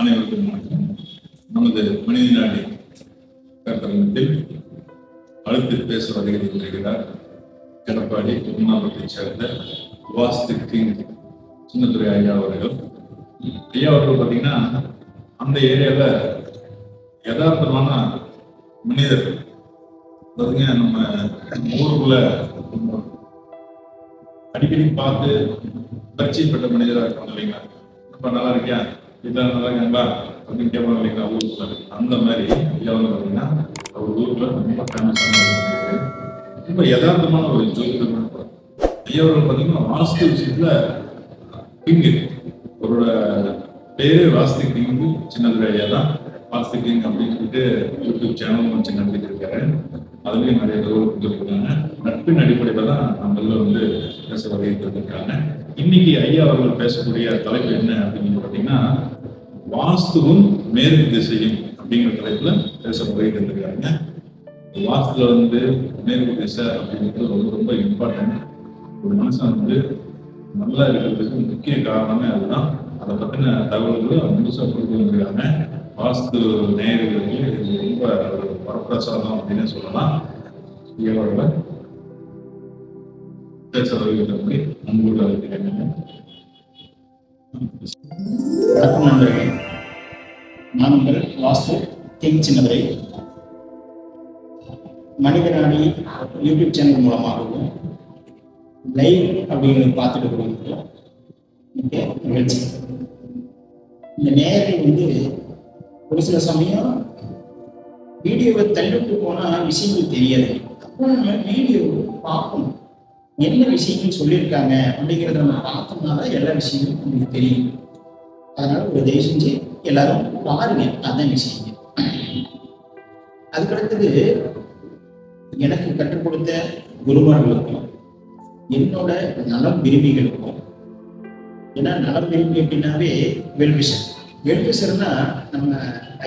அனைவருக்கும் வணக்கம். நமது மனித நாடி கருத்தரங்கத்தில் அழைத்து பேச வருகிறார் எடப்பாடி திருமாவட்டத்தை சேர்ந்த வாஸ்து கிங் சின்னத்துறை ஐயா அவர்கள். ஐயா அவர்கள் பார்த்தீங்கன்னா அந்த ஏரியாவில் யதார்த்தமான மனிதர்கள், அதாவதுங்க நம்ம ஊருக்குள்ள அடிக்கடி பார்த்து பரிச்சயப்பட்ட மனிதராக இருக்காங்க இல்லைங்களா. ரொம்ப நல்லா இருக்கியா, இதெல்லாம் நல்லா இருக்காங்களா அப்படின்னு கேட்பாங்க இல்லைங்களா ஊருக்குள்ள. அந்த மாதிரி ஐயா வந்து பார்த்தீங்கன்னா அவர் ஊருக்குள்ள ரொம்ப ஃபேமஸான ரொம்ப யதார்த்தமான ஒரு ஜோதிடர். ஐயா அவர்கள் பார்த்தீங்கன்னா வாஸ்து விஷயத்துல கிங்கு, அவரோட பேரே வாஸ்து கிங்கு சின்னதுரை ஐயா தான். வாஸ்து கிங் அப்படின்னு சொல்லிட்டு யூடியூப் சேனல் வச்சு நடத்திட்டு இருக்காரு. அதுலேயும் நிறைய தகவல் கொடுத்துருக்காங்க. நட்பின் அடிப்படையில் தான் நம்மள வந்து பேச வகையிருக்காங்க. இன்னைக்கு ஐயா அவர்கள் பேசக்கூடிய தலைப்பு என்ன அப்படின்னு பார்த்தீங்கன்னா, வாஸ்துவும் மேற்கு திசையும் அப்படிங்கிற தலைப்புல பேச வகையிருக்காங்க. வாஸ்துல வந்து மேற்கு திசை அப்படிங்கிறது ரொம்ப ரொம்ப இம்பார்ட்டன்ட். ஒரு மனுஷன் வந்து நல்லா இருக்கிறதுக்கு முக்கிய காரணமே அதுதான். அதை பற்றின தகவல்களை முழுசாக கொடுத்து வந்துருக்காங்க. வாஸ்து நேயர்களுக்கு இது ரொம்ப வரப்பிரசாதம் அப்படின்னு சொல்லலாம். இவரோட பேச வருகிறதுக்கு அன்போடு அழைக்கிறேன். வணக்கம் நண்பர்களே, நான் உங்கள் வாஸ்து கிங் சின்னதுரை. மனித நாடி யூடியூப் சேனல் மூலமாகவும் லைவ் அப்படிங்கிறது பார்த்துட்டு கொடுக்கிறோம். நிகழ்ச்சி இந்த நேரில் வந்து ஒரு சில சமயம் வீடியோவை தள்ளிட்டு போனால் விஷயங்கள் தெரியாது. அப்போ நம்ம வீடியோ பார்க்கணும், என்ன விஷயங்கள் சொல்லியிருக்காங்க அப்படிங்கிறத நம்ம பார்த்தோம்னா தான் எல்லா விஷயங்களும் உங்களுக்கு தெரியும். அதனால ஒரு தயவு செஞ்சு எல்லாரும் பாருங்க, அதான் விஷயம். அதுக்கடுத்தது எனக்கு கற்றுக் கொடுத்த குருமார்களுக்கும் என்னோட நலம் விரும்பிகளுக்கும், ஏன்னா நலம் விரும்பி அப்படின்னாவே வெல்விஷர். வெல்விஷர்னா நம்ம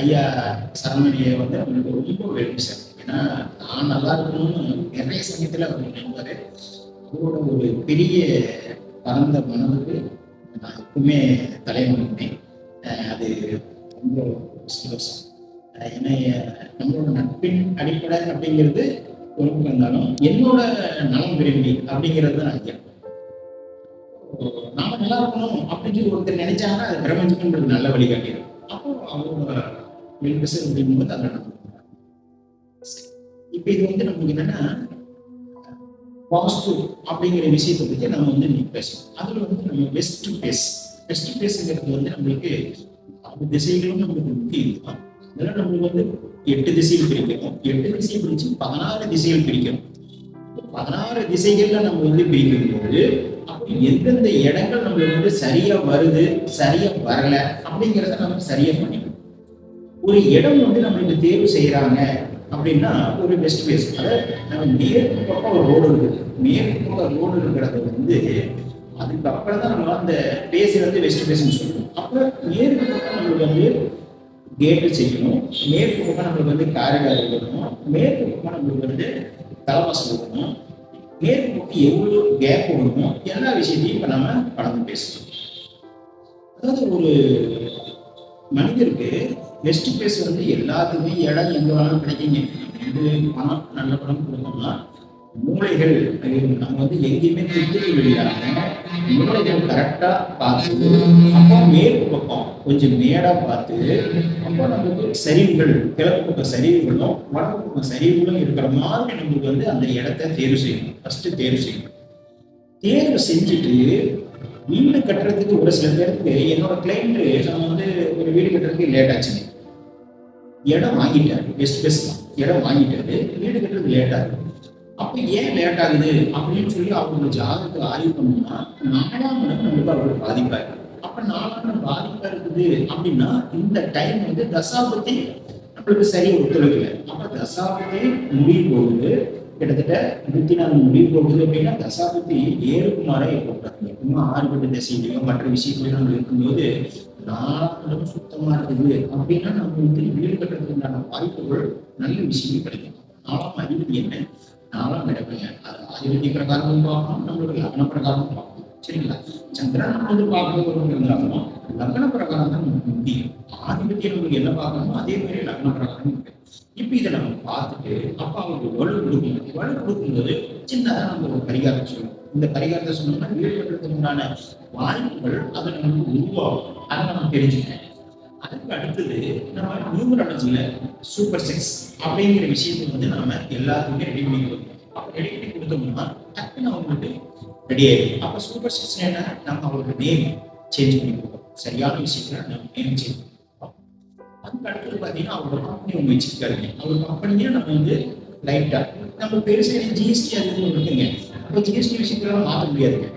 ஐயா சரமணியை வந்து நம்மளுக்கு ரொம்ப வெல்விஷர். ஏன்னா நான் நல்லா இருக்கணும்னு நிறைய சமயத்தில் அவர் நினைப்பாரு. அவரோட ஒரு பெரிய பரந்த மனதுக்கு நான் எப்பவுமே தலைவனிருந்தேன். அது ரொம்ப சந்தோஷம். ஏன்னா நம்மளோட நட்பின் அடிப்படை அப்படிங்கிறது ஒரு இருந்தாலும் என்னோட நலம் விரும்பி அப்படிங்கிறது தான் ஐயா. நாம நல்லா இருக்கணும் அப்படின்னு ஒருத்தர் நினைச்சாங்கன்னா அது பிரபஞ்சம்ன்றது நல்ல வழிகாட்டிடும். அப்போ அவரோட வெல்விஷர் அப்படிங்கும்போது அதை நம்ம இப்ப இது வந்து நமக்கு என்னன்னா வாஸ்து அப்படிங்கிற விஷயத்தை பற்றி நம்ம வந்து இன்னைக்கு பேசணும். அதுல வந்து நம்ம வெஸ்ட் பேஸ்ங்கிறது வந்து நம்மளுக்கு அந்த திசைகளும் நம்மளுக்கு முக்கியம் தான். அதெல்லாம் நம்மளுக்கு வந்து 8 திசைகள் பிரிக்கணும். 8 திசையை பிரிச்சு 16 திசைகள் பிரிக்கணும். 16 திசைகள்ல நம்ம வந்து பிரிக்கும் போது அப்போ எந்தெந்த இடங்கள் நம்மளுக்கு வந்து சரியா வருது, சரியா வரல அப்படிங்கிறத நம்ம சரியா பண்ணிக்கணும். ஒரு இடம் வந்து நம்மளுக்கு தேர்வு செய்யறாங்க அப்படின்னா ஒரு வெஸ்ட் பேஸ், அதாவது நம்ம மேற்கு பக்கம் ஒரு ரோடு இருக்குது. மேற்கு பக்கம் ரோடு இருக்கிறது வந்து அதுக்கப்புறம் தான் நம்ம அந்த பேஸ் வந்து வெஸ்ட் பேஸ்ன்னு சொல்லணும். அப்போ மேற்கு பக்கம் நம்மளுக்கு வந்து கேட்டு செய்யணும், மேற்கு பக்கம் நம்மளுக்கு வந்து காரிடார் இருக்கணும், மேற்கு பக்கம் நம்மளுக்கு வந்து தலைவாசல் இருக்கணும், மேற்கு பக்கம் எவ்வளோ கேப் கொடுக்கணும், எல்லா விஷயத்தையும் இப்போ நம்ம கலந்து பேசணும். அதாவது ஒரு மனிதருக்கு வெஸ்ட் பேஸ் வந்து எல்லாத்துக்குமே இடம் எங்க வேணாலும் கிடைக்குங்க. வந்து பணம் நல்ல பணம் கொடுக்கணும்னா மூளைகள் நம்ம வந்து எங்கேயுமே திருப்பி வெளியாகாம மூளைகள் கரெக்டா பார்த்து, அப்போ மேற்கு பக்கம் கொஞ்சம் மேடா பார்த்து, அப்போ நம்மளுக்கு சரிவுகள், கிழக்கு பக்கம் சரிவுகளும் வடக்கு பக்கம் சரிவுகளும் இருக்கிற மாதிரி நம்மளுக்கு வந்து அந்த இடத்த தேர்வு செய்யணும். ஃபர்ஸ்ட் தேர்வு செய்யணும். தேர்வு செஞ்சுட்டு வீடு கட்டுறதுக்கு ஒரு சில பேருக்கு, என்னோட கிளைண்ட் நம்ம வந்து ஒரு வீடு கட்டுறதுக்கு லேட் ஆச்சுங்க. இடம் வாங்கிட்டாரு, வெஸ்ட் பேஸ் தான், இடம் வாங்கிட்டாரு, வீடு கட்டுறது லேட் ஆகுது. அப்போ ஏன் லேட் ஆகுது அப்படின்னு சொல்லி அவங்களோட ஜாதகத்தை ஆய்வு பண்ணோம்னா 4ஆம் இடம் நம்மளுக்கு அவரோட பாதிப்பா இருக்கு. அப்ப 4ஆம் இடம் பாதிப்பா இருக்குது அப்படின்னா இந்த டைம் வந்து தசாபதி நம்மளுக்கு சரி ஒத்துழைக்கல. அப்ப தசாபதி முடிவு போகுது, கிட்டத்தட்ட 24 முடிவு போகுது அப்படின்னா தசாபதி 7க்கு மாற ஏற்பட்டாங்க. எப்பவுமே 6 திசையிலையும் மற்ற விஷயங்களையும் நம்ம இருக்கும்போது 4ஆம் இடம் சுத்தமா இருக்குது அப்படின்னா நம்ம வந்து வீடு கட்டுறதுக்கான வாய்ப்புகள் நல்ல விஷயங்கள் கிடைக்கும். 4ஆம் அதிபதி என்ன, 4ஆம் இடத்துல அதிபதி பிரகாரமும் பார்க்கணும், நம்மளோட லக்ன பிரகாரமும் பார்க்கணும். சரிங்களா? சந்திரன் வந்து பார்க்கறது இருந்தாலும் லக்ன பிரகாரம் தான் நமக்கு முக்கியம். ஆதிபத்தியம் நம்மளுக்கு என்ன பார்க்கணுமோ அதே மாதிரி லக்ன பிரகாரம் இருக்கு. இப்ப இதை நம்ம பார்த்துட்டு அப்ப அவங்களுக்கு வலு கொடுக்கணும். வலு கொடுக்கும்போது சின்னதா நம்ம ஒரு பரிகாரம் சொல்லணும். இந்த பரிகாரத்தை சொன்னோம்னா வீடு கட்டுறதுக்கு உண்டான வாய்ப்புகள் அதை நமக்கு உருவாகும். அதை நம்ம தெரிஞ்சுக்கணும். அதுக்கு அடுத்தது நம்ம நியூமராலஜியில சூப்பர் செக்ஸ் அப்படிங்கிற விஷயத்தை வந்து நாம எல்லாத்துக்குமே ரெடி பண்ணி கொடுக்கணும். அப்ப ரெடி பண்ணி கொடுத்தோம்னா டக்குன்னு அவங்களுக்கு ரெடி ஆயிடும். அப்ப சூப்பர் செக்ஸ் என்ன, நம்ம அவங்களுக்கு நேம் சேஞ்ச் பண்ணி கொடுக்கணும். சரியான விஷயத்துல நம்ம நேம் சேஞ்ச் பண்ணி கொடுக்கணும். அதுக்கு அடுத்தது பாத்தீங்கன்னா அவரோட கம்பெனி ஒன்று வச்சிருக்காருங்க. அவர் கம்பெனியை நம்ம வந்து லைட்டா நம்ம பெருசா ஜிஎஸ்டி அது இருக்குங்க. அப்போ ஜிஎஸ்டி விஷயத்துல மாற்ற முடியாதுங்க.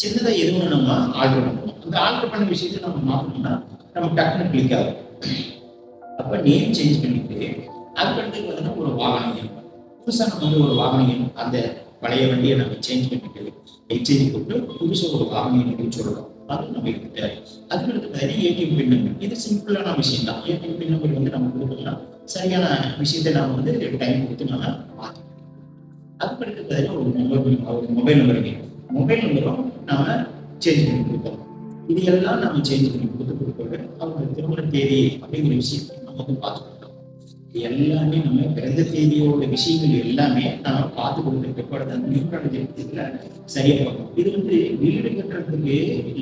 சின்னதா எதுவும் நம்ம ஆல்டர் பண்ணணும். அந்த ஆல்டர் பண்ண விஷயத்தை நம்ம மாற்றணும்னா நம்ம டக்குன்னு கிளிக் ஆகும். அப்ப நேம் சேஞ்ச் பண்ணிட்டு அதுக்கடுத்து பார்த்தீங்கன்னா ஒரு வாகனம் புதுசா நம்ம வந்து ஒரு வாகனம் அந்த பழைய வண்டியை நம்ம சேஞ்ச் பண்ணிட்டு எக்ஸ்சேஞ்ச் போட்டு புதுசாக ஒரு வாகனம் சொல்லலாம். அது நம்ம கிட்ட அதுக்கடுத்து ஏடிஎம் பின் நம்பர். இது சிம்பிளான விஷயம் தான். ஏடிஎம் பின் நம்பர் வந்து நம்ம கொடுத்தோம்னா சரியான விஷயத்தை நம்ம வந்து டைம் கொடுத்து நம்ம மாற்றணும். அதுக்கடுத்து பார்த்தீங்கன்னா ஒரு மொபைல் நம்பரும் நாம சேஞ்ச் பண்ணி கொடுத்தோம். இது எல்லாம் நம்ம சேஞ்ச் பண்ணி கொடுத்து அவங்க திருமண தேதி அப்படிங்கிற விஷயத்தை நம்ம வந்து பார்த்துக்கிட்டோம். இது எல்லாமே நம்ம பிறந்த தேதியோட விஷயங்கள் எல்லாமே நம்ம பார்த்து கொடுத்துட்டு நியூமராலஜி இதுல சரியா பார்க்கணும். இது வந்து வீடு கட்டுறதுக்கு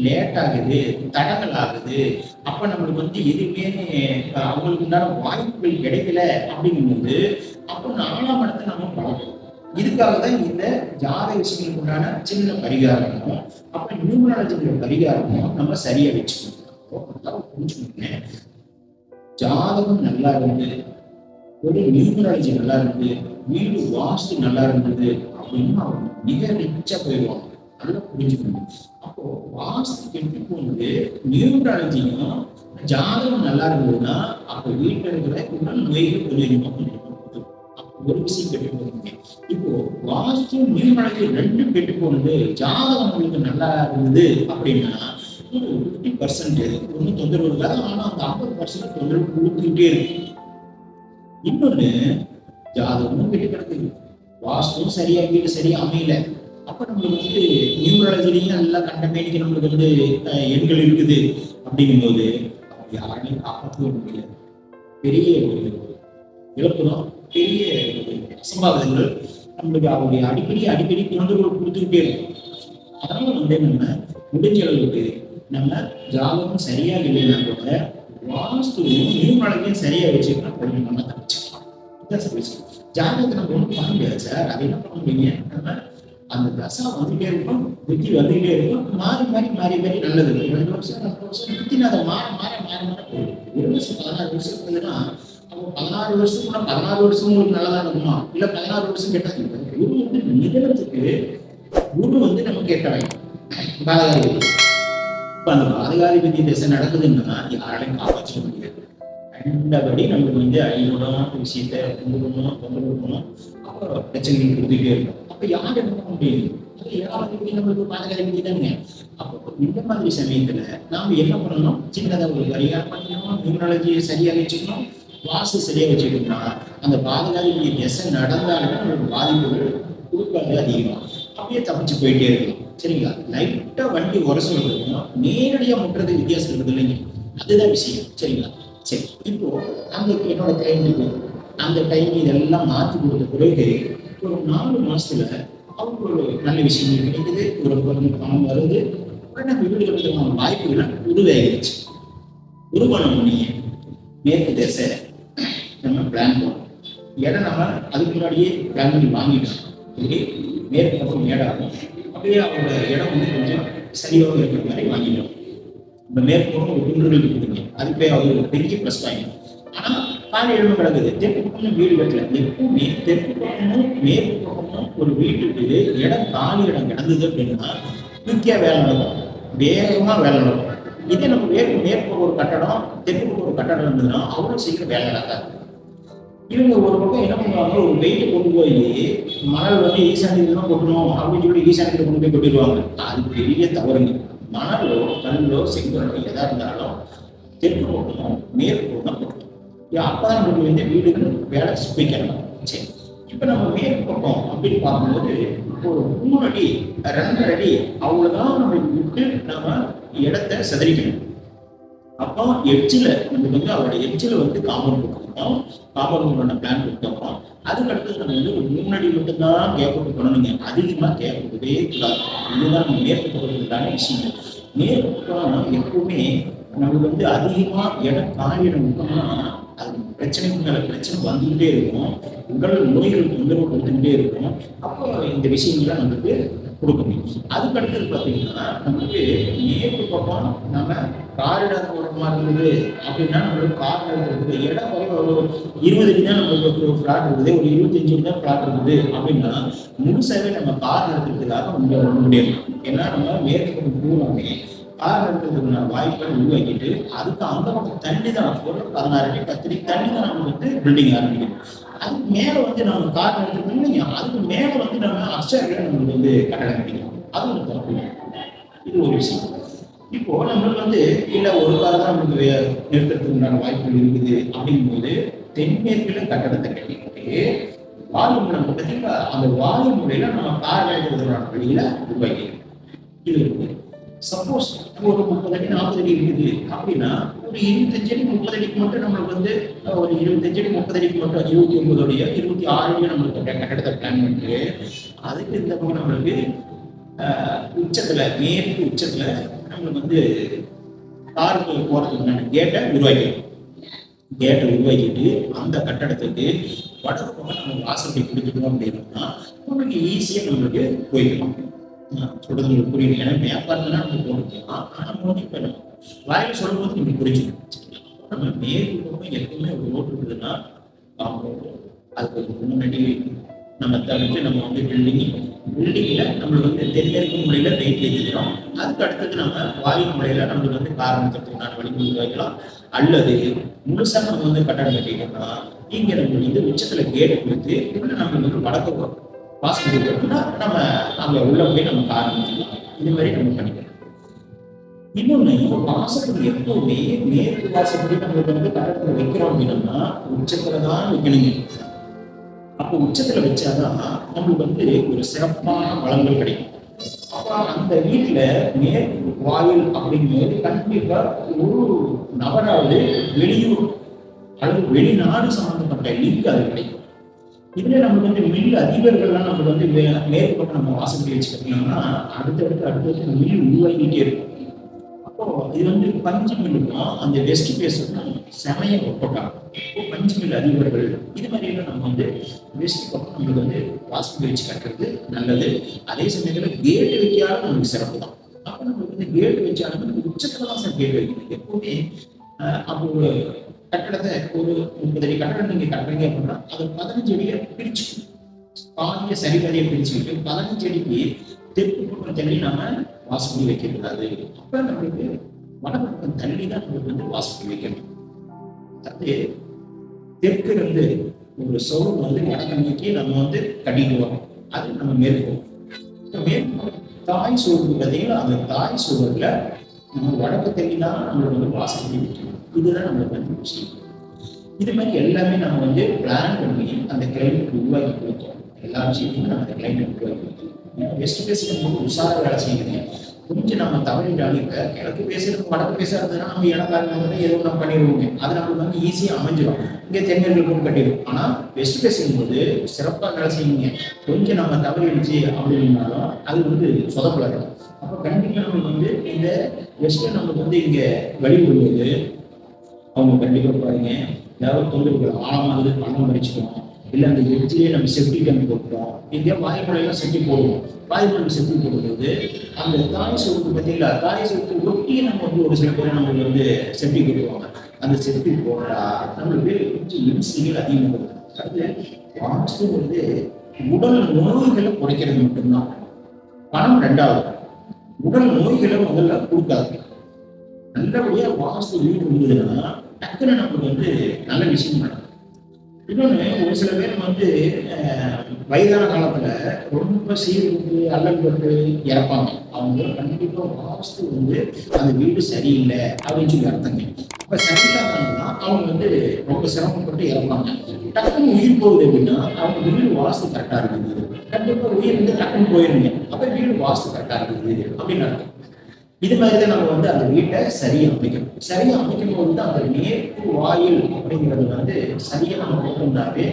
லேட் ஆகுது, தடங்கள் ஆகுது, அப்ப நம்மளுக்கு வந்து எதுவுமே அவங்களுக்கு உண்டான வாய்ப்புகள் கிடைக்கல அப்படிங்கும்போது அப்போ 4ஆம் இடத்தை நம்ம பார்க்கணும். இதுக்காக தான் இந்த ஜாத விஷயங்களுக்கு உண்டான சின்ன பரிகாரமும் அப்ப நியூமராலஜியோட பரிகாரமும் நம்ம சரியா வச்சுக்கணும். புரிஞ்சுக்கோங்க, ஜாதகம் நல்லா இருந்து ஒரு நியூமராலஜி நல்லா இருந்து வீடு வாஸ்து நல்லா இருந்தது அப்படின்னா அவங்க மிக ரிச்சா போயிடுவாங்க. நல்லா புரிஞ்சுக்கணும். அப்போ வாஸ்து கெட்டு போனது நியூமராலஜியும் ஜாதகம் நல்லா இருந்ததுன்னா அப்ப வீட்டில் இருக்கிற உடல் நோய்கள் கொஞ்சம் ஒரு விஷயம் கெட்டு போகுதுங்க. இப்போ வாஸ்து நியூமராலஜி ரெண்டும் கெட்டு போனது, ஜாதகம் உங்களுக்கு நல்லா இருந்தது அப்படின்னா ஒரு 50% ஒன்றும் தொந்தரவு இருக்காது. ஆனா அந்த 50% தொந்தரவு கொடுத்துக்கிட்டே இருக்கு. இன்னொன்னு ஜாதகமும் கெட்டு கிடக்குது, வாஸ்துவும் சரியா வீடு சரியா அமையல. அப்ப நம்மளுக்கு வந்து நியூமராலஜிலையும் நல்லா கண்டமேனிக்கு நம்மளுக்கு வந்து எண்கள் இருக்குது அப்படிங்கும்போது யாரையும் காப்பாற்றவே முடியல. பெரிய ஒரு இழப்புதான், பெரிய அசம்பாவிதங்கள் நம்மளுக்கு அவருடைய அடிக்கடி தொந்தரவு கொடுத்துக்கிட்டே இருக்கும். அதனால வந்து நம்ம முடிஞ்ச அளவுக்கு நம்ம ஜாதகம் சரியா இல்லைன்னா கூட வாஸ்துவையும் நியூமராலஜியும் சரியா வச்சுக்கிட்டா கொஞ்சம் நம்ம தப்பிச்சுக்கலாம். ஜாதகத்தை நம்ம ஒன்றும் பண்ண முடியாது சார். அது என்ன பண்ண முடியுங்க, நம்ம அந்த தசா வந்துகிட்டே இருக்கும், புத்தி வந்துகிட்டே இருக்கும், மாறி நல்லது 2 வருஷம் 2 வருஷம் புத்தின அதை மாற போகும். 1 வருஷம் 16 வருஷம் இருக்குதுன்னா அப்போ 16 வருஷத்துக்குள்ள 16 வருஷம் உங்களுக்கு நல்லதா இருக்குமா, இல்ல 16 வருஷம் கேட்டா குரு வந்து நிகழத்துக்கு குரு வந்து நம்ம கேட்டவை பாதகாதிபதி. இப்ப அந்த பாதகாதிபதி திசை நடக்குதுன்னா யாராலையும் காப்பாற்ற முடியாது. கண்டபடி நம்மளுக்கு வந்து அழிவுடன் விஷயத்தை கொண்டு போகணும். அப்போ பிரச்சனைகள் கொடுத்துட்டே இருக்கும். அப்ப யார் என்ன பண்ண முடியும், ஏழாவது நம்மளுக்கு பாதகாதிபதி தானுங்க. அப்போ இந்த மாதிரி சமயத்துல நாம என்ன பண்ணணும், சின்னதாக ஒரு பரிகாரம் பண்ணிக்கணும், நியூமராலஜியை சரியா வச்சுக்கணும், வாஸ்து சரியா வச்சுக்கிட்டோம்னா அந்த பாதகாதிபதி திசை நடந்தாலுமே நம்மளுக்கு பாதிப்புகள் கொடுக்காது அதிகமாக. அப்படியே தப்பிச்சு போயிட்டே இருக்கும். சரிங்களா, லைட்டா வண்டி உரசல் இருக்கும், நேரடியா முட்டுறது வித்தியாசம் இருக்குது இல்லைங்க, அதுதான் விஷயம். சரிங்களா, சரி. இப்போ அந்த என்னோட கிளைண்ட்டுக்கு அந்த டைம் இதெல்லாம் மாற்றி கொடுத்த பிறகு ஒரு 4 மாசத்துல அவங்க ஒரு நல்ல விஷயங்கள் கிடைக்குது, ஒரு பணம் வருது, உடனே வீடு கட்டுறதுக்கான வாய்ப்புகளை உருவாகிடுச்சு. உருவான உடனே மேற்கு தேச நம்ம பிளான் பண்ணோம். இடம் நம்ம அதுக்கு முன்னாடியே பிளான் பண்ணி வாங்கிட்டோம். இப்படி மேற்கு பக்கம் மேடாகும், அப்படியே அவங்களோட இடம் வந்து கொஞ்சம் சரியாக இருக்கிற மாதிரி வாங்கிட்டோம். இந்த மேற்கு பக்கம் ஒரு குன்றுகள் இருக்குதுங்க, அதுக்கு அது ஒரு பெரிய ப்ளஸ் பாயிண்ட். ஆனா காலி இடமே கிடக்குது. தெற்கு பக்கம் வீடு கட்டல. எப்பவுமே தெற்கு பக்கமும் மேற்கு பக்கமும் ஒரு வீட்டுக்கு இடம் காலி இடம் கிடந்தது அப்படின்னா முக்கிய வேலை நடக்கும், வேகமா வேலை நடக்கும். இதே நம்ம மேற்கு ஒரு கட்டடம் தெற்கு ஒரு கட்டடம் இருந்ததுன்னா அவ்வளவு சீக்கிரம் வேலை நடக்காது. இவங்க ஒரு பக்கம் என்ன பண்ணுவாங்க, ஒரு வெயிட்டை கொண்டு போய் மணல் வந்து ஈசானியில தான் கொட்டணும் அப்படின்னு சொல்லி ஈசானியில கொண்டு போய் கொட்டிடுவாங்க. அது பெரிய தவறுங்க. மணலோ கல்லோ செங்கலோ எதா இருந்தாலும் தெற்கு பக்கமும் மேற்கு பக்கம் கொட்டணும். அப்பதான் நமக்கு வந்து வீடுகள் வேலை சுப்பிக்கலாம். சரி, இப்ப நம்ம மேற்கு பக்கம் அப்படின்னு பார்க்கும்போது ஒரு 3 அடி 2 அடி அவ்வளவுதான் நம்ம விட்டு நம்ம இடத்தை சதறிக்கணும். அப்போ எட்ஜில் நமக்கு வந்து அவரோட எட்ஜில் வந்து காம்பவுண்ட் கொடுத்துருக்கோம். காம்பவுண்ட் பிளான் கொடுத்துருக்கோம். அதுக்கு அடுத்தது நம்ம வந்து ஒரு 3 அடி மட்டும்தான் கேப் விட்டு பண்ணணுங்க. அதிகமாக கேப் விட்டதே கூடாது. இதுதான் நம்ம மேற்கு பகுதியிலான விஷயம். மேற்கு பக்கம் எப்பவுமே நமக்கு வந்து அதிகமாக இடம் காலியிடம் விட்டோம்னா அது பிரச்சனைக்கு மேலே பிரச்சனை வந்துகிட்டே இருக்கும். உடல் நோய்கள் தொந்தரவு கொடுத்துக்கிட்டே இருக்கும். அப்போ இந்த விஷயங்கள்லாம் நமக்கு கொடுக்கணும். அதுக்கு அடுத்தது பார்த்தீங்கன்னா நமக்கு மேற்கு பக்கம் நம்ம காரிடார் போடுற மாதிரி இருந்தது அப்படின்னா நம்மளுக்கு காரிடார் இருக்குது இடம் ஒரு 20 அடி தான் நம்மளுக்கு ஒரு ஃப்ளாட் இருக்குது, ஒரு 25 அடி தான் ஃப்ளாட் இருக்குது அப்படின்னா முழுசாவே நம்ம கார் நடத்துறதுக்காக முடியாது. ஏன்னா நம்ம மேற்கு பக்கம் பூராமே கார் நடத்துறதுக்கான வாய்ப்புகளை உருவாக்கிட்டு அதுக்கு அந்த பக்கம் தண்ணி தான் ஒரு 16 அடி 10 அடி தண்ணி தான் நமக்கு வந்து பில்டிங் ஆரம்பிக்கணும். அதுக்கு மேலே வந்து நம்ம கார் நடத்துறது இல்லைங்க, அதுக்கு மேலே வந்து நம்ம அப்சர்ல நம்மளுக்கு வந்து கட்டடம் கட்டிக்கலாம். அது ஒரு தப்பு. இது ஒரு விஷயம். இப்போ நம்மளுக்கு வந்து இல்லை ஒரு கார் தான் நமக்கு நிறுத்துறதுக்கு உண்டான வாய்ப்புகள் இருக்குது அப்படிங்கும்போது தென்மேற்குல கட்டடத்தை கட்டிக்கிட்டு வாயு நம்ம பார்த்தீங்கன்னா அந்த வாயு முறையில நம்ம கார் எழுதுறதுக்கான வழியில உருவாக்கிடும். இது இருக்குது. சப்போஸ் ஒரு 30 அடி 40 அடி இருக்குது அப்படின்னா ஒரு 25 அடி 30 அடிக்கு மட்டும் நம்மளுக்கு வந்து ஒரு 25 அடி 30 அடிக்கு மட்டும் 29 அடியோ 26 அடியோ நம்மளுக்கு கட்டடத்தை பிளான் பண்ணிட்டு அதுக்கு இந்த பக்கம் நம்மளுக்கு உச்சத்துல மேற்கு உச்சத்துல நம்மளுக்கு வந்து காருக்கு போறதுக்கு கேட்டை உருவாக்கிட்டு அந்த கட்டடத்துக்கு வடக்கு பக்கம் நம்ம வாசப்படி கொடுத்துட்டோம் அப்படின்னா நம்மளுக்கு ஈஸியா நம்மளுக்கு போய்க்கலாம். சொல்றது உங்களுக்கு புரியுது. ஏன்னா வியாபாரம்னா நம்ம போட்டுக்கலாம். ஆனா நம்ம வந்து இப்ப வாயில சொல்லும் போது நீங்க புரிஞ்சுக்கணும். நம்ம மேற்கு பக்கம் எப்பவுமே ஒரு ரோடு இருக்குதுன்னா அதுக்கு முன்னாடி நம்ம தவிர்த்து நம்ம வந்து பில்டிங்ல நம்மளுக்கு வந்து தென்மேற்கு முறையில வெயிட் ஏற்றிக்கிறோம். அதுக்கு அடுத்தது நம்ம வாயு முறையில நம்மளுக்கு வந்து காரணத்துக்குண்டான வழிமுறை வைக்கலாம். அல்லது முழுசா நம்ம வந்து கட்டடம் கட்டிட்டோம்னா இங்க நம்மளுக்கு வந்து உச்சத்துல கேட்டு கொடுத்து உள்ள நம்மளுக்கு வந்து வடக்கு வாசப்படி போட்டோம்னா நம்ம அங்க உள்ள போய் நம்ம ஆரம்பிக்கலாம். இது மாதிரி நம்ம பண்ணிக்கலாம். இன்னொன்னு வாசப்படி எப்பவுமே மேற்கு வாசப்படி நம்மளுக்கு வந்து கட்டடத்துல வைக்கிறோம் அப்படின்னா உச்சத்துலதான் வைக்கணுங்க. அப்போ உச்சத்துல வச்சாதான் நம்மளுக்கு வந்து ஒரு சிறப்பான பலன்கள் கிடைக்கும். அப்ப அந்த வீட்டுல மேற்கு வாயில் அப்படிங்கும்போது கண்டிப்பா ஒரு நபராவது வெளியூர் அல்லது வெளிநாடு சம்பந்தப்பட்ட லிங்க் அது கிடைக்கும். இதுல நமக்கு வந்து மில் அதிபர்கள்லாம் நமக்கு வந்து மேற்கு பக்கம் நம்ம வாசப்படி வச்சுக்கிட்டோம்னா அடுத்தடுத்து மில் உருவாகிட்டே இருக்கும். அப்போ இது வந்து பஞ்சு மில்லுக்கும் அந்த வெஸ்ட் பேஸுக்கும் செமைய ஒப்பட்டாங்க. இப்போ பஞ்சு மில் அதிபர்கள் இது மாதிரிலாம் நம்ம வந்து வெஸ்ட் பக்கம் நம்மளுக்கு வந்து வாசப்படி வச்சு கட்டுறது நல்லது. அதே சமயத்துல கேட்டு வைக்காத நமக்கு சிறப்பு தான். அப்போ நம்மளுக்கு வந்து கேட்டு வச்சாலும் நமக்கு உச்சத்துல தான் சார் கேட்டு வைக்கணும் எப்பவுமே. அப்போ ஒரு கட்டடத்தை ஒரு 30 அடி கட்டடம் நீங்க கட்டுறீங்க அப்படின்னா அது 15 அடியை பிரிச்சு பாதிய சரிபாதியை பிரிச்சுக்கிட்டு 15 அடிக்கு தெற்கு பக்கம் தள்ளி நாம வாசப்படி வைக்கக்கூடாது. அப்ப நம்மளுக்கு வடபக்கம் தள்ளி தான் நம்மளுக்கு வந்து வாசப்படி வைக்கணும். அது தெற்கு இருந்து ஒரு சோறு வந்து வடக்கு நோக்கி நம்ம வந்து கட்டிட்டு வரோம். அது நம்ம மேற்கோம். மேற்கு தாய் சோறு பார்த்தீங்கன்னா அந்த தாய் சோறுல நம்ம வடக்கு தள்ளி தான் நம்மளுக்கு வந்து வாசப்படி வைக்கணும். இதுதான் நம்மளுக்கு வந்து விஷயம். இது மாதிரி எல்லாமே நம்ம வந்து பிளான் பண்ணி அந்த கிளைண்ட் உருவாக்கி கொடுத்தோம். எல்லா விஷயத்தையும் நம்ம அந்த கிளைண்ட் உருவாக்கி கொடுத்தோம். வெஸ்ட் பேசுறது போது உஷார வேலை செய்யுங்க. கொஞ்சம் நம்ம தவறிட்டாலும் இப்போ கிழக்கு பேசுறது வடக்கு பேசுறதுனா நம்ம இடக்காரங்க ஏதோ நம்ம பண்ணிடுவோங்க. அது நம்மளுக்கு வந்து ஈஸியாக அமைஞ்சிடும். இங்கே தென்மேற்கு போட்டு கட்டிடும். ஆனால் வெஸ்ட் பேசும்போது சிறப்பாக வேலை செய்யுங்க. கொஞ்சம் நம்ம தவறிடுச்சு அப்படின்னாலும் அது வந்து சொதப்பலாம். அப்போ கண்டிப்பாக நம்மளுக்கு வந்து இந்த வெஸ்ட் நம்மளுக்கு வந்து இங்கே வழி விடும்போது அவங்க கண்டிப்பாக பாருங்க ஏதாவது தொந்தரவுகள் ஆழமானது பணம் மறிச்சிட்டோம். இல்லை அந்த எட்ஜிலேயே நம்ம செப்டி டேங்க் போட்டுட்டோம். எங்கேயா வாய்மொழியெல்லாம் செப்டி போடுவோம். வாய்மொழி செப்டி போடும்போது அந்த தாய் சோறுக்கு பார்த்தீங்களா தாய் சோறுக்கு ஒட்டியே நம்ம வந்து ஒரு சில பேர் நம்மளுக்கு வந்து செப்டி போடுவாங்க. அந்த செப்டி போட்டா நம்மளுக்கு கொஞ்சம் இன்சிகள் அதிகமாக அது வாஸ்து வந்து உடல் நோய்களை குறைக்கிறது மட்டும்தான். பணம் 2வது. உடல் நோய்களை முதல்ல கொடுக்காது. நல்லபடியா வாஸ்து வீடு இருந்ததுன்னா டக்குன்னு நம்மளுக்கு வந்து நல்ல விஷயம் நடக்கும். இன்னொன்று ஒரு சில பேர் வந்து வயதான காலத்துல ரொம்ப சீர்கூட்டு அல்லல்பட்டு இறப்பாங்க. அவங்க கண்டிப்பா வாஸ்து வந்து அந்த வீடு சரியில்லை அப்படின்னு சொல்லி அர்த்தங்க. அப்ப சரியில்லாதவங்கன்னா அவங்க வந்து ரொம்ப சிரமப்பட்டு இறப்பாங்க. டக்குன்னு உயிர் போகுது அப்படின்னா அவங்க வீடு வாஸ்து கரெக்டா இருக்குது. கண்டிப்பா உயிர் வந்து டக்குன்னு போயிருங்க. அப்ப வீடு வாஸ்து கரெக்டா இருக்குது அப்படின்னு அர்த்தம். இது மாதிரி தான் நம்ம வந்து அந்த வீட்டை சரியா அமைக்கணும். சரியா அமைக்கும் போது தான் அந்த மேற்கு வாயில் அப்படிங்கிறது வந்து சரியா நம்ம போட்டோம்னாவே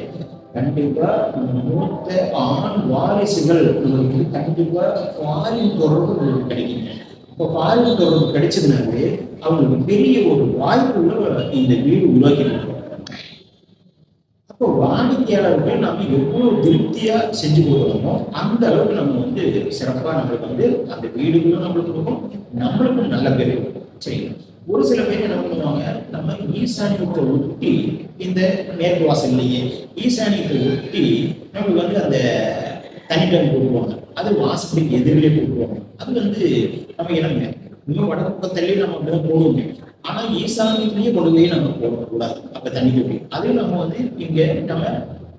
கண்டிப்பா நம்ம மூத்த ஆண் வாரிசுகள் நம்மளுக்கு கண்டிப்பா ஃபாரின் தொடர்பு உங்களுக்கு கிடைக்குங்க. இப்போ ஃபாரின் தொடர்பு கிடைச்சதுனாலே அவங்களுக்கு பெரிய ஒரு வாய்ப்புள்ள இந்த வீடு உருவாக்கி. அப்போ வாடிக்கையாளர்கள் நம்ம எவ்வளவு திருப்தியா செஞ்சு கொடுக்குறோமோ அந்த அளவுக்கு நம்ம வந்து சிறப்பா நம்மளுக்கு வந்து அந்த வீடுகளும் நம்மளுக்கு இருக்கும், நம்மளுக்கும் நல்ல பேர் இருக்கும். சரி, ஒரு சில பேர் என்ன பண்ணுவாங்க, நம்ம ஈசானியத்தை ஒட்டி இந்த மேற்கு வாசல்லையே ஈசானியத்தை ஒட்டி நம்மளுக்கு வந்து அந்த தனிட்டம் போட்டுருவாங்க. அது வாசப்படிக்கு எதிரிலே போட்டுருவாங்க. அது வந்து நம்ம என்னங்க இன்னும் வடப்பக்கத்திலேயே நம்ம போடுவோங்க. ஆனா ஈசானியத்திலேயே கொண்டு போய் நம்ம போடக்கூடாது. அப்ப தண்ணி தொட்டி அதையும் நம்ம வந்து இங்க நம்ம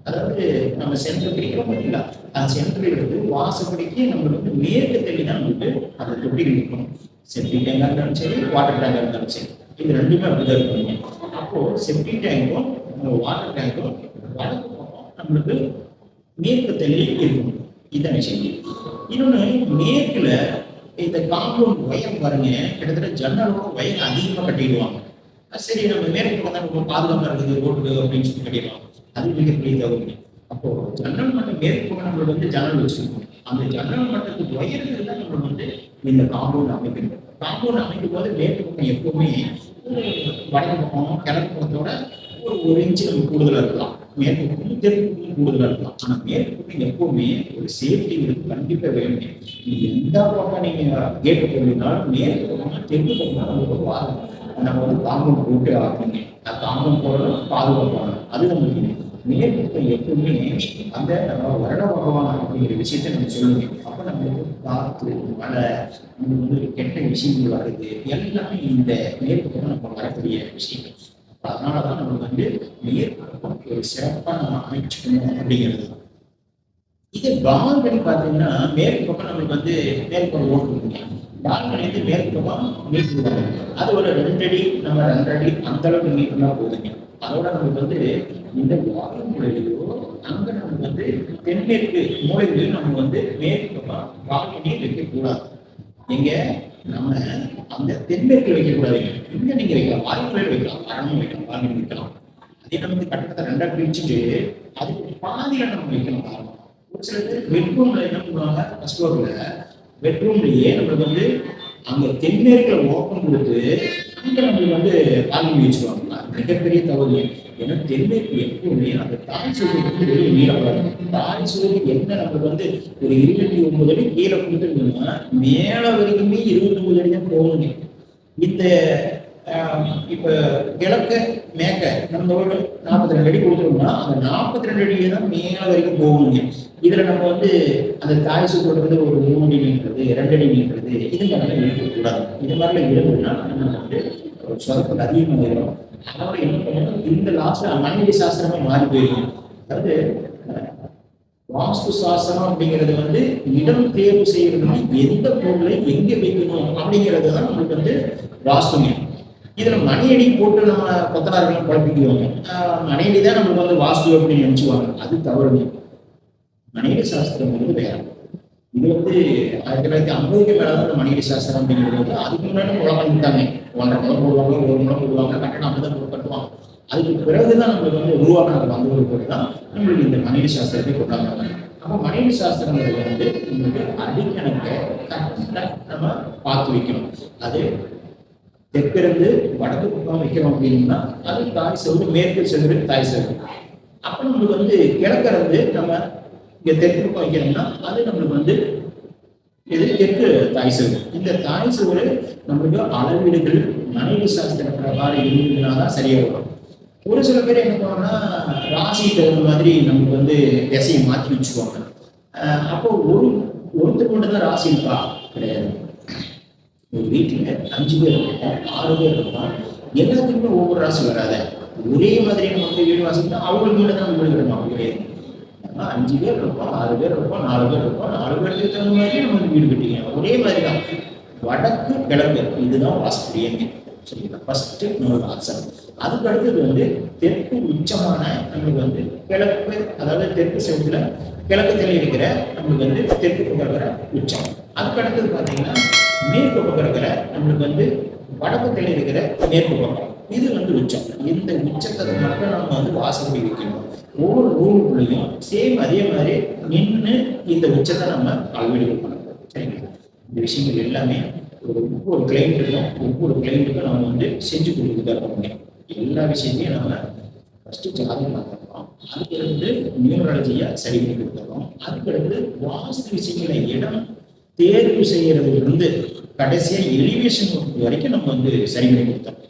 அதாவது நம்ம சென்டர் பிடிக்கிறோம் பார்த்தீங்களா, அந்த சென்டர் எடுத்து வாசப்படிக்கு நம்மளுக்கு வந்து மேற்கு தள்ளி தான் நம்மளுக்கு அந்த தொட்டிகள் இருக்கணும். செப்டிக் டேங்கா இருந்தாலும் சரி, வாட்டர் டேங்கா இருந்தாலும் சரி, இது ரெண்டுமே அப்படிதான் இருக்கணுங்க. அப்போ செப்டிக் டேங்கும் வாட்டர் டேங்கும் வடக்கு பக்கம் நம்மளுக்கு மேற்கு தள்ளி இருக்கணும். இதான் விஷயம். இன்னொன்னு மேற்குல இந்த காம்பவுண்ட் ஒயர் பாருங்க, கிட்டத்தட்ட ஜன்னலோட ஒயர் அதிகமா கட்டிடுவாங்க. சரி, நம்ம மேற்கு பக்கம் தான் ரொம்ப பாதுகாப்பா இருக்குது ரோடு அப்படின்னு சொல்லி கட்டிடுவாங்க. அது மிகப்பெரிய தவறு. அப்போ ஜன்னல் மட்டம் மேற்கு பக்கம் நம்மளுக்கு வந்து ஜன்னல் வச்சிருக்கோம். அந்த ஜன்னல் மட்டத்துக்கு ஒயர்கள் தான் நம்ம வந்து இந்த காம்பவுண்ட் அமைக்கணும். காம்பவுண்ட் அமைக்கும் போது மேற்கு பக்கம் எப்பவுமே வடக்கு பக்கம் கிழக்கு பக்கத்தோட ஒரு இன்ச்சு நம்ம கூடுதலா இருக்கலாம், மேற்கு பக்கம் தெற்கு பக்கம் கூடுதலா இருக்கலாம். ஆனா மேற்கு பக்கம் எப்பவுமே ஒரு சேஃப்டி கண்டிப்பா வேணுங்க. நீங்க எந்த பக்கம் நீங்க கேட்டு போனீங்கன்னாலும் மேற்கு பக்கம் தெற்கு பக்கம் நம்மளுக்கு வாரம் நம்ம வந்து காம்பவுண்ட் போட்டு ஆகணுங்க. காம்பவுண்ட் போடணும், பாதுகாப்பாகணும். அது நம்மளுக்கு மேற்கு பக்கம் எப்பவுமே அந்த நம்ம வருட பகவான் அப்படிங்கிற விஷயத்த நம்ம சொல்லுங்க. அப்ப நம்மளுக்கு காற்று மழை நம்மளுக்கு வந்து கெட்ட விஷயங்கள் வருது எல்லாமே இந்த மேற்கு பக்கம் நம்ம வரக்கூடிய விஷயங்கள். அதனாலதான் நம்ம வந்து மேற்கு ஒரு சிறப்பா நம்ம அமைச்சுக்கணும் அப்படிங்கிறது. இது பால்கனி பார்த்தீங்கன்னா மேற்கு பக்கம் நம்மளுக்கு வந்து மேற்கு பக்கம் ஓட்டுருக்குங்க. பால்கனி வந்து மேற்கு பக்கம் நீட்டுவாங்க. அது ஒரு 2 அடி நம்ம 2 அடி அந்த அளவுக்கு நீட்டுனா போதுங்க. அதோட நமக்கு வந்து இந்த வாயு மூலையிலோ அங்க நமக்கு வந்து தென்மேற்கு மூலையிலையும் நம்ம வந்து மேற்கு பக்கம் பால்கனியை வைக்கக்கூடாது. எங்க நம்ம அந்த தென்மேற்குல வைக்கக்கூடாதுங்க. இங்க நீங்க வைக்கலாம், வாயுமூலையில வைக்கலாம், அரணும் வைக்கலாம், பால்கனி வைக்கலாம். அதே நம்ம கட்டத்தை 2ஆ பிரிச்சுட்டு அதுக்கு பாதியில நம்ம வைக்கணும். காரணம் ஒரு சில பேர் பெட்ரூம்ல என்ன பண்ணுவாங்க, ஃபர்ஸ்ட் ஃப்ளோர்ல பெட்ரூம்லயே நம்மளுக்கு வந்து அங்க தென்மேற்குல ஓப்பன் கொடுத்து அங்க நம்மளுக்கு வந்து பால்கனி வச்சுருவாங்க. மிகப்பெரிய தவறு. ஏன்னா தென்மேற்கு எப்பவுமே அந்த தாய் சூரியன் வந்து வெளியே நீளப்படாது. தாய் சூரியன் என்ன நம்மளுக்கு வந்து ஒரு 29 அடி கீழே கொடுத்துருந்தோம்னா மேல வரைக்குமே 29 அடி தான் போகணுங்க. இந்த இப்ப கிழக்க மேற்க நம்ம ஒரு 42 அடி கொடுத்துருந்தோம்னா அந்த 42 அடியே தான் மேல வரைக்கும் போகணுங்க. இதுல நம்ம வந்து அந்த தாய் சூரியன் வந்து ஒரு 3 அடி நீட்டுறது, 2 அடி நீட்டுறது இது மாதிரிலாம் இருக்கக்கூடாது. இது மாதிரிலாம் இருந்ததுன்னா நம்ம வந்து சொதப்பல் அதிகமாகிடும். அதோட என்ன பண்ணணும், இந்த லாஸ்ட்ல மனைவி சாஸ்திரமா மாறி போயிருக்கும். அதாவது வாஸ்து சாஸ்திரம் அப்படிங்கிறது வந்து இடம் தேர்வு செய்யறதுனா எந்த பொருளை எங்க வைக்கணும் அப்படிங்கிறது தான் நம்மளுக்கு வந்து வாஸ்துங்க. இதுல மணியடி போட்டு நம்ம கொத்தனார்கள் குழப்பிக்குவாங்க. மணியடி தான் நம்மளுக்கு வந்து வாஸ்து அப்படின்னு நினைச்சுவாங்க. அது தவறுங்க. மணியடி சாஸ்திரம் வந்து வேற. இது வந்து 1950க்கு மேலதான் மணியடி சாஸ்திரம் அப்படிங்கிறது வந்து அதுக்கு முன்னாடி குளம் பண்ணிட்டாங்க. 1.5 முழம் போடுவாங்க, 1 முழம் போடுவாங்க, கட்டணம் அப்படிதான் கட்டுவாங்க. அதுக்கு பிறகுதான் நம்மளுக்கு வந்து உருவாக்கின வந்தவர்களுக்கு தான் நம்மளுக்கு இந்த மணியடி சாஸ்திரத்தை கொண்டாடுறாங்க. அப்போ மணியடி சாஸ்திரங்கிறது வந்து உங்களுக்கு அடிக்கணக்க நம்ம பார்த்து வைக்கணும். அது தெற்கிருந்து வடக்கு பக்கம் வைக்கிறோம் அப்படின்னா அது தாய் செவரு, மேற்கு செவரு தாய் செவரு. அப்போ நம்மளுக்கு வந்து கிழக்கிருந்து நம்ம இங்க தெற்கு பக்கம் வைக்கிறோம்னா அது நம்மளுக்கு வந்து இது தெற்கு தாய் செவரு. இந்த தாய் செவரு நம்மளுக்கு அளவீடுகள் மனைவி சாஸ்திர பிரகாரம் இருந்ததுன்னா தான் சரியா வரும். ஒரு சில பேர் என்ன பண்ணுவாங்கன்னா ராசி தகுந்த மாதிரி நமக்கு வந்து திசையை மாற்றி வச்சுக்குவாங்க. அப்போ ஒருத்தர் மட்டும் தான் ராசி இருக்கா கிடையாது. ஒரு வீட்டுல 5 பேர் இருப்போம், 6 பேர் இருப்போம். எல்லாத்துக்குமே ஒவ்வொரு ராசி வராத. ஒரே மாதிரி நம்ம வந்து வீடு வாசிட்டா அவங்களுக்கு மட்டும் தான் வீடு கிடைக்கும். அப்படி கிடையாது. 5 பேர் இருப்போம், 6 பேர் இருப்போம், 4 பேர் இருப்போம். 4 பேருக்கு தகுந்த மாதிரி நம்ம வீடு கட்டிக்கணும். ஒரே மாதிரி தான். வடக்கு கிழக்கு இதுதான் வாஸ்துரியங்க. சரிங்களா? ஃபர்ஸ்ட் நம்ம ஆன்சர். அதுக்கு அடுத்தது வந்து தெற்கு உச்சமான நம்மளுக்கு வந்து கிழக்கு, அதாவது தெற்கு செவத்துல கிழக்கு தள்ளி இருக்கிற நம்மளுக்கு வந்து தெற்கு இருக்கிற உச்சம். அதுக்கு அடுத்தது பார்த்தீங்கன்னா மேற்கு பக்கம் இருக்கிற நம்மளுக்கு வந்து வடபக்கத்தில் இருக்கிற மேற்கு பக்கம் இது வந்து உச்சம். இந்த உச்சத்தை மட்டும் நம்ம வந்து வாசப்படி வைக்கணும். ஒவ்வொரு ரூமுக்குள்ளேயும் சேம் அதே மாதிரி நின்று இந்த உச்சத்தை நம்ம அளவீடு பண்ணணும். சரிங்களா? இந்த விஷயங்கள் எல்லாமே ஒவ்வொரு கிளைண்ட்டுக்கும் நம்ம வந்து செஞ்சு கொடுத்துதான் இருக்கணும். எல்லா விஷயத்தையும் நம்ம ஃபர்ஸ்ட் ஜாதகம் பார்த்துருக்கோம், அதுக்கடுத்து நியூமராலஜியா சரி பண்ணி கொடுத்துருக்கோம், அதுக்கடுத்து வாஸ்து விஷயங்களை இடம் தேர்வு செய்யறதுல இருந்து கடைசியா எலிவேஷன் ஒர்க் வரைக்கும் நம்ம வந்து சரி பண்ணி கொடுத்தோம்.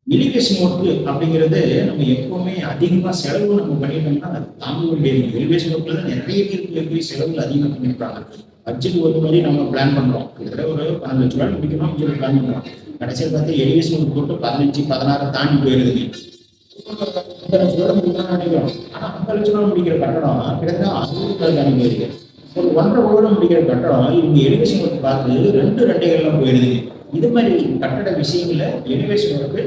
எலிவேஷன் ஒர்க் அப்படிங்கிறது நம்ம எப்பவுமே அதிகமா செலவு நம்ம பண்ணிட்டோம்னா அது தாங்க முடியாது. எலிவேஷன் ஒர்க்ல தான் நிறைய பேருக்கு போய் செலவுகள் அதிகமாக பண்ணிருக்காங்க. பட்ஜெட் ஒரு மாதிரி நம்ம பிளான் பண்றோம், கிட்டத்தட்ட ஒரு 15 லட்ச ரூபாய் முடிக்கணும் பிளான் பண்றோம். கடைசியில் பார்த்து எலிவேஷன் ஒர்க் போட்டு 15, 16 தாண்டி போயிருதுங்க. 5 லட்ச ரூபாய் முடிக்கணும்னு நினைக்கிறோம், ஆனா 5 லட்ச ரூபாய் முடிக்கிற கட்டணம் கிட்டத்தட்ட 60 தாண்டி போயிருக்கு. ஒரு 1.5 கோடி முடிக்கிற கட்டணம் இவங்க எலிவேஷன் ஒர்க் பார்த்து 2.5 போயிருதுங்க. இது மாதிரி கட்டட விஷயங்கள எலிவேஷன் ஒர்க்கு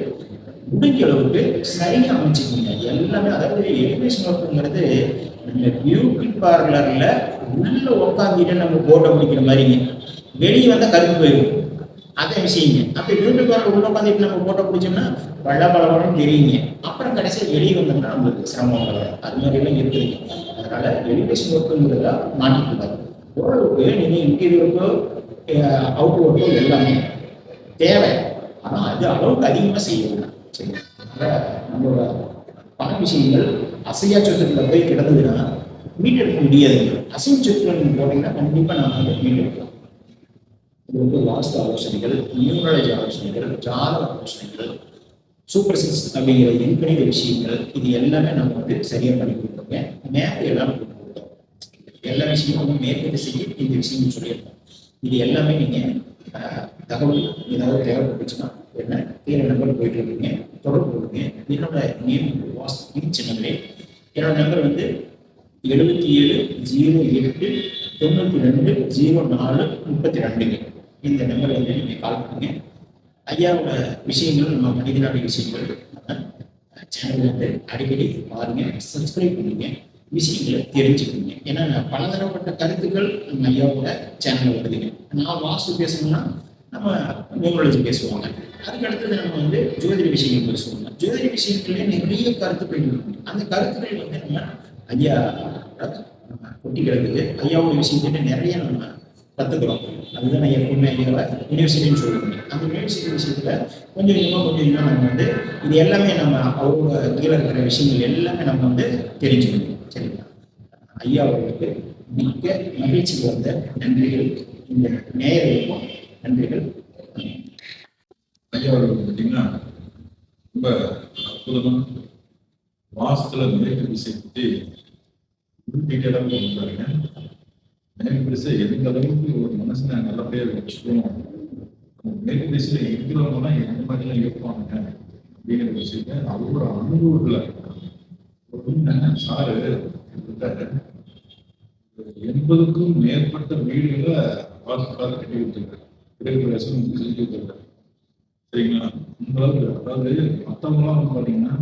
முடிஞ்ச அளவுக்கு சரியா அமைச்சுக்கோங்க எல்லாமே. அதாவது எலிவேஷன் ஒர்க்குங்கிறது நம்ம பியூட்டி பார்லர்ல உள்ள உட்காந்துட்டு நம்ம போட்டோ பிடிக்கிற மாதிரிங்க, வெளியே வந்தா கருத்து போயிடும். அதே விஷயங்க. அப்ப பியூட்டி பார்லர் உள்ள உட்காந்துட்டு நம்ம போட்டோ பிடிச்சோம்னா பழம் தெரியுங்க. அப்புறம் கடைசியாக வெளியே வந்தோம்னா நம்மளுக்கு சிரமம் வராது. அது மாதிரி எல்லாம் இருக்குதுங்க. அதனால எலிவேஷன் ஒர்க்குங்கிறத மாட்டிக்கூடாது. ஓரளவுக்கு நீங்க இன்டீரியருக்கோ அவுட் ஒர்க்கோ எல்லாமே தேவை, ஆனா அது அளவுக்கு அதிகமா செய்யணும். சரி, நம்மளோட பண விஷயங்கள் அசையா சொத்துக்களை போய் கிடந்ததுன்னா மீட்டெடுக்க முடியாதுங்க. அசைவு சொத்துக்கள் நீங்க போட்டீங்கன்னா கண்டிப்பா நம்ம வந்து மீட்டெடுக்கலாம். இது வந்து வாஸ்து ஆலோசனைகள், நியூமராலஜி ஆலோசனைகள், ஜாதக ஆலோசனைகள், சூப்பர் சிக்ஸ் அப்படிங்கிற எண்கணித விஷயங்கள், இது எல்லாமே நம்ம வந்து சரியா பண்ணி கொடுத்துருங்க. மேப் எல்லாம் கொடுத்துருக்கோம். எல்லா விஷயமும் வந்து மேற்கு திசைக்கு இந்த விஷயங்கள் சொல்லியிருக்கோம். இது எல்லாமே நீங்க தகவல் ஏதாவது தேவைப்பட்டுச்சுன்னா என்ன கீழே நம்பர் போயிட்டு இருக்கீங்க, தொடர்பு கொடுங்க. என்னோட நேம் வாஸ்து சின்னங்களே. என்னோட நம்பர் வந்து 7708920432. இந்த நம்பர் வந்து நீங்கள் கால் பண்ணுங்க. ஐயாவோட விஷயங்கள், நம்ம மனிதனாடி விஷயங்கள் சேனல் வந்து அடிக்கடி பாருங்க, சப்ஸ்கிரைப் பண்ணுங்க, விஷயங்களை தெரிஞ்சுக்கோங்க. ஏன்னா பலதரப்பட்ட கருத்துக்கள் நம்ம ஐயாவோட சேனலில் வருதுங்க. நான் வாஸ்து பேசணும்னா நம்ம நியூமராலஜி பேசுவாங்க, அதுக்கு அடுத்தது நம்ம வந்து ஜோதிட விஷயங்கள் பேசுவாங்க. ஜோதிட விஷயங்களே நிறைய கருத்துக்கள் இருக்கு. அந்த கருத்துக்கள் வந்து நம்ம ஐயா கொட்டி கிடக்குது. ஐயாவோட விஷயத்திட்ட நிறைய நம்ம கற்றுக்கிறோம். அதுதான் நான் எப்பவுமே ஐயாவை யூனிவர்சிட்டின்னு சொல்லுவேன். அந்த யூனிவர்சிட்டி விஷயத்துல கொஞ்சம் இன்னும் நம்ம வந்து இது எல்லாமே நம்ம அவரோட கீழே இருக்கிற விஷயங்கள் எல்லாமே நம்ம வந்து தெரிஞ்சுக்கணும். சரிங்களா? ஐயா அவர்களுக்கு மிக்க மகிழ்ச்சி வந்த நன்றிகள். இந்த நேயர்களுக்கும் நன்றிகள். ஐயா அவர்கள் பார்த்தீங்கன்னா ரொம்ப அற்புதமா வாஸ்துல மேற்கு திசை பற்றி டீட்டெயிலாக கொடுத்தாருங்க. மேற்கு திசை எந்த அளவுக்கு ஒரு மனசனை நல்லபடியாக வச்சுக்கணும், மேற்கு திசையில இருக்கிறவங்கன்னா எந்த மாதிரிலாம் இருப்பாங்க அப்படிங்கிற விஷயத்த அவரோட அனுபவத்தில் சாரு 80க்கும் மேற்பட்ட வீடுகளை வாஸ்துக்காக கட்டி கொடுத்துருக்காரு. கிரகப்பிரவேசம் செஞ்சு கொடுத்துருக்காரு. சரிங்களா? இந்த அளவுக்கு அதாவது மற்றவங்களாம் வந்து பார்த்தீங்கன்னா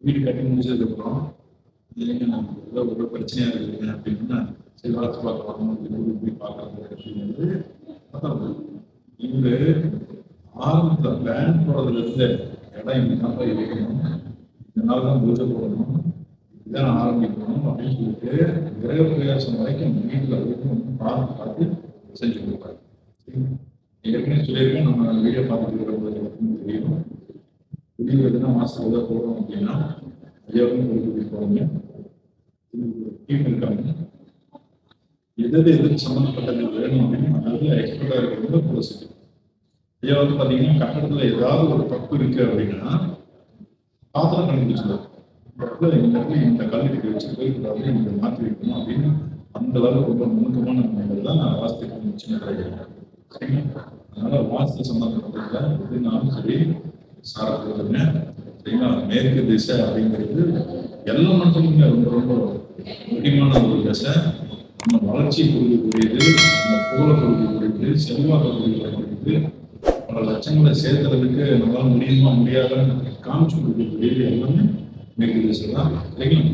வீடு கட்டி முடிச்சதுக்கப்புறம் இல்லைங்க நம்ம ஏதோ ஒரு பிரச்சனையா இருக்குதுங்க அப்படின்னா சரி வாஸ்து பார்க்க வரணும் அப்படின்னு போய் பார்க்கறது அப்படிங்கிறது மற்றவங்க. இவரு ஆரம்பத்தில் பிளான் போடுறதுல இருந்து இடம் இப்படிதான் போய் வைக்கணும், இதனால தான் பூஜை போடணும், இதான் ஆரம்பிக்கணும் அப்படின்னு சொல்லிட்டு கிரக பிரவேசம் வரைக்கும் வீட்டில் வரைக்கும் பார்த்து செஞ்சு கொடுப்பாரு. ஏற்கனவே சொல்லியிருக்கேன், நம்ம வீடியோ பார்த்துட்டு இருக்கிறவங்களுக்கு தெரியும். வீடியோ எதுனா மாதத்துக்கு ஏதாவது போடுறோம் அப்படின்னா ஐயாவும் கொடுத்துட்டு போவாங்க, டீம் இருக்காங்க. எது சம்மந்தப்பட்டது வேணும் அப்படின்னு அதாவது எக்ஸ்பர்ட்டாக இருக்கிறவங்க கூட செய்யும். ஐயா வந்து பார்த்தீங்கன்னா கட்டடத்தில் ஏதாவது ஒரு தப்பு இருக்கு அப்படின்னா பாத்திரம் கண்டுபிடிச்சிடும். இந்த கல்விக்கு வச்சு போய்க்கூடாது, இந்த மாற்றி வைக்கணும் அப்படின்னு அந்த அளவுக்கு ரொம்ப நுணுக்கமான முறைகள் தான் வாஸ்துக்கு சின்ன கிடையாது. சரிங்களா? அதனால வாஸ்து சம்பந்தப்பட்டதுல எதுனாலும் சரி சாப்பிடுறதுங்க. சரிங்களா? மேற்கு திசை அப்படிங்கிறது எல்லா மனுஷனுமே ரொம்ப ரொம்ப முக்கியமான ஒரு திசை. நம்ம வளர்ச்சி கொடுக்கக்கூடியது, நம்ம புகழ கொடுக்கக்கூடியது, செல்வாக்க கொடுக்கக்கூடியது, பல லட்சங்களை சேர்க்கறதுக்கு நம்மளால முடியுமா முடியாதான்னு காமிச்சு கொடுக்கக்கூடியது எல்லாமே மேற்கு திசை தான். சரிங்களா?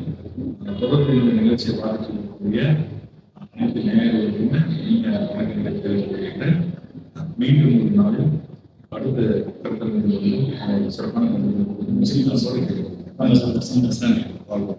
தொடர்பு நிகழ்ச்சியை பார்த்துக்கூடிய அனைத்து நேயர்களுக்குமே நீங்க வணக்கங்களை தெரிவித்துக் கொள்கிறேன். மீண்டும் ஒரு நாளில் அடுத்த கருத்தரங்கு வந்து சிறப்பான சந்தோஷம். வாழ்க்கை